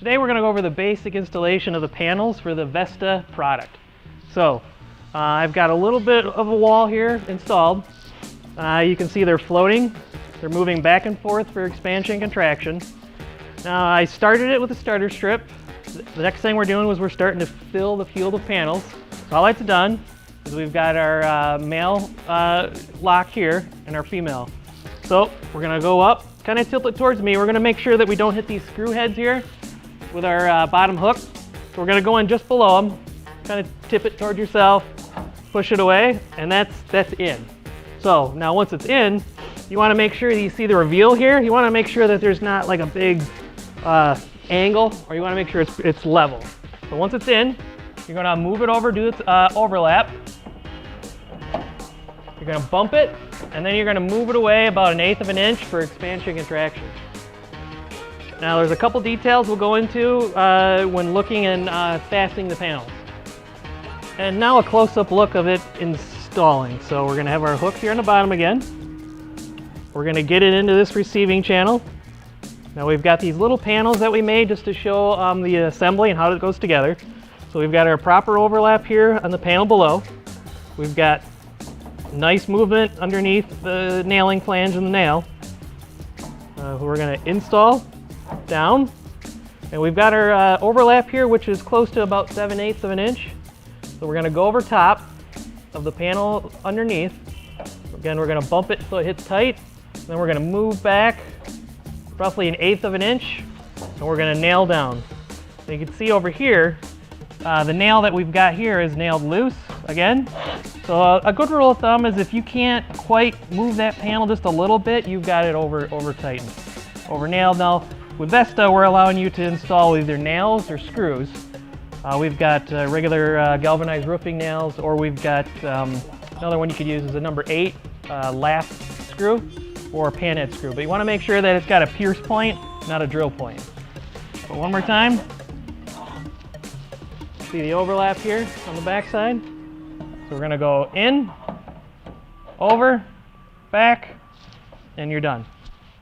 Today we're going to go over the basic installation of the panels for the Vesta product. So I've got a little bit of a wall here installed. You can see they're floating. They're moving back and forth for expansion and contraction. Now I started it with a starter strip. The next thing we're doing was we're starting to fill the field of panels. So all that's done is we've got our male lock here and our female. So we're going to go up, kind of tilt it towards me. We're going to make sure that we don't hit these screw heads here with our bottom hook. So we're going to go in just below them, kind of tip it towards yourself, push it away, and that's in. So now once it's in, you want to make sure that you see the reveal here. You want to make sure that there's not like a big angle, or you want to make sure it's level. So once it's in, you're going to move it over, do its overlap. You're going to bump it, and then you're going to move it away about 1/8 of an inch for expansion contraction. Now there's a couple details we'll go into when looking and fastening the panels. And now a close-up look of it installing. So we're going to have our hooks here on the bottom again. We're going to get it into this receiving channel. Now we've got these little panels that we made just to show the assembly and how it goes together. So we've got our proper overlap here on the panel below. We've got nice movement underneath the nailing flange and the nail. We're going to install down, and we've got our overlap here, which is close to about 7/8 of an inch. So we're going to go over top of the panel underneath. Again, we're going to bump it so it hits tight. Then we're going to move back roughly 1/8 of an inch, and we're going to nail down. And you can see over here, the nail that we've got here is nailed loose again. So a good rule of thumb is if you can't quite move that panel just a little bit, you've got it over tightened, over nailed. Now with Vesta, we're allowing you to install either nails or screws. We've got regular galvanized roofing nails, or we've got another one you could use is a number 8 lap screw or a panhead screw. But you want to make sure that it's got a pierce point, not a drill point. But one more time. See the overlap here on the back side? So we're going to go in, over, back, and you're done.